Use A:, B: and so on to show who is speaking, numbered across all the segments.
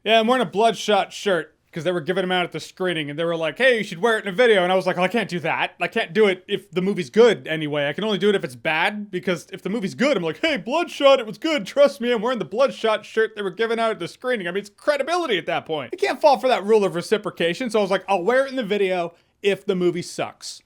A: Yeah, I'm wearing a Bloodshot shirt because they were giving them out at the screening and they were like, hey, you should wear it in a video. And I was like, well, I can't do that. I can't do it if the movie's good anyway. I can only do it if it's bad, because if the movie's good, I'm like, hey, Bloodshot, it was good. Trust me, I'm wearing the Bloodshot shirt they were giving out at the screening. I mean, it's credibility at that point. You can't fall for that rule of reciprocation. So I was like, I'll wear it in the video if the movie sucks.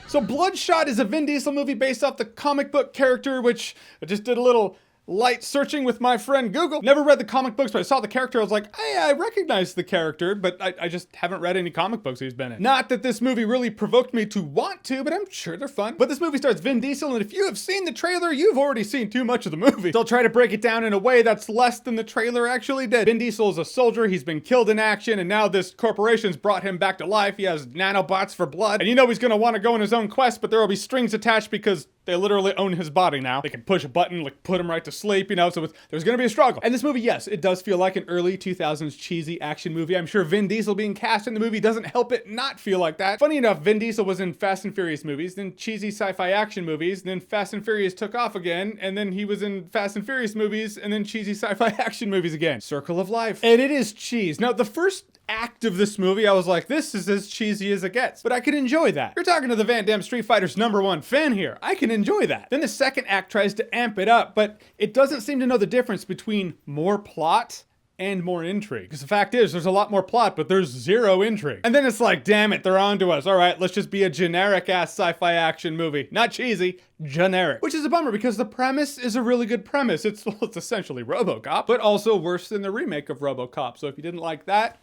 A: So Bloodshot is a Vin Diesel movie based off the comic book character, which I just did a little light searching with my friend Google. Never read the comic books, but I saw the character. I was like, hey, I recognize the character, but I just haven't read any comic books he's been in. Not that this movie really provoked me to want to, but I'm sure they're fun. But this movie stars Vin Diesel, and if you have seen the trailer, you've already seen too much of the movie. So I'll try to break it down in a way that's less than the trailer actually did. Vin Diesel is a soldier. He's been killed in action, and now this corporation's brought him back to life. He has nanobots for blood, and you know he's gonna want to go on his own quest, but there will be strings attached because they literally own his body now. They can push a button, like put him right to sleep, you know, so there's gonna be a struggle. And this movie, yes, it does feel like an early 2000s cheesy action movie. I'm sure Vin Diesel being cast in the movie doesn't help it not feel like that. Funny enough, Vin Diesel was in Fast and Furious movies, then cheesy sci-fi action movies, then Fast and Furious took off again, and then he was in Fast and Furious movies, and then cheesy sci-fi action movies again. Circle of life. And it is cheese. Now, the first act of this movie, I was like, this is as cheesy as it gets. But I could enjoy that. You're talking to the Van Damme Street Fighter's #1 fan here. I can enjoy that. Then the second act tries to amp it up, but it doesn't seem to know the difference between more plot and more intrigue. Because the fact is, there's a lot more plot, but there's zero intrigue. And then it's like, damn it, they're on to us. All right, let's just be a generic-ass sci-fi action movie. Not cheesy, generic. Which is a bummer, because the premise is a really good premise. It's essentially Robocop, but also worse than the remake of Robocop. So if you didn't like that,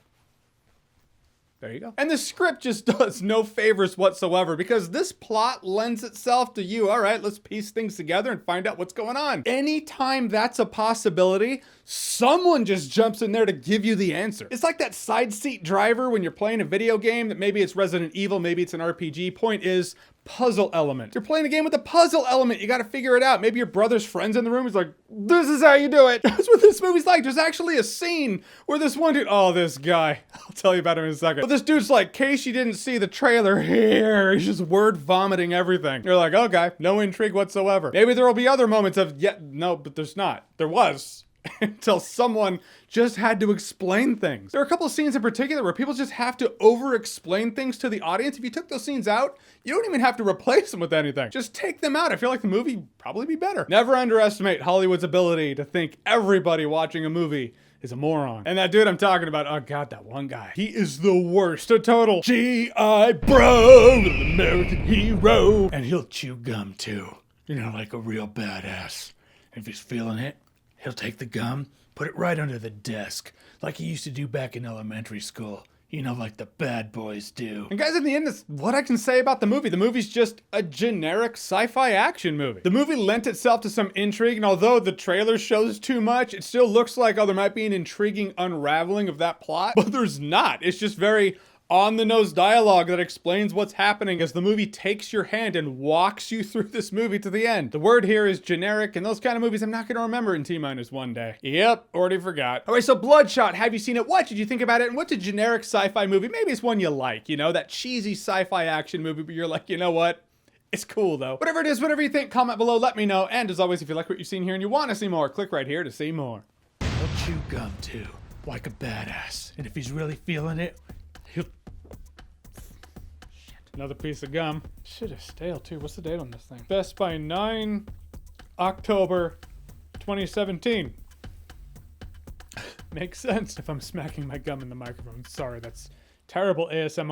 A: there you go. And the script just does no favors whatsoever, because this plot lends itself to you, all right, let's piece things together and find out what's going on. Anytime that's a possibility, someone just jumps in there to give you the answer. It's like that side seat driver when you're playing a video game that maybe it's Resident Evil, maybe it's an RPG. Point is, puzzle element. You're playing a game with a puzzle element. You got to figure it out. Maybe your brother's friend's in the room. He's like, this is how you do it. That's what this movie's like. There's actually a scene where this one dude, oh, this guy, I'll tell you about him in a second. But this dude's like, in case you didn't see the trailer here, he's just word vomiting everything. You're like, okay, no intrigue whatsoever. Maybe there will be other moments of, yeah, no, but there's not. There was. Until someone just had to explain things. There are a couple of scenes in particular where people just have to over-explain things to the audience. If you took those scenes out, you don't even have to replace them with anything. Just take them out. I feel like the movie would probably be better. Never underestimate Hollywood's ability to think everybody watching a movie is a moron. And that dude I'm talking about, oh god, that one guy. He is the worst. A total G.I. Bro, an American hero. And he'll chew gum too. You know, like a real badass. If he's feeling it, he'll take the gum, put it right under the desk, like he used to do back in elementary school. You know, like the bad boys do. And guys, in the end, that's what I can say about the movie. The movie's just a generic sci-fi action movie. The movie lent itself to some intrigue, and although the trailer shows too much, it still looks like, oh, there might be an intriguing unraveling of that plot. But there's not. It's just very on-the-nose dialogue that explains what's happening as the movie takes your hand and walks you through this movie to the end. The word here is generic, and those kind of movies I'm not going to remember in T-1 day. Yep, already forgot. All right, so Bloodshot, have you seen it? What did you think about it? And what's a generic sci-fi movie? Maybe it's one you like, you know, that cheesy sci-fi action movie, but you're like, you know what? It's cool though. Whatever it is, whatever you think, comment below, let me know. And as always, if you like what you've seen here and you want to see more, click right here to see more. He'll chew gum too, like a badass. And if he's really feeling it, he'll... Another piece of gum. Shit is stale too. What's the date on this thing? Best by 9 October 2017. Makes sense if I'm smacking my gum in the microphone. Sorry, that's terrible ASMR.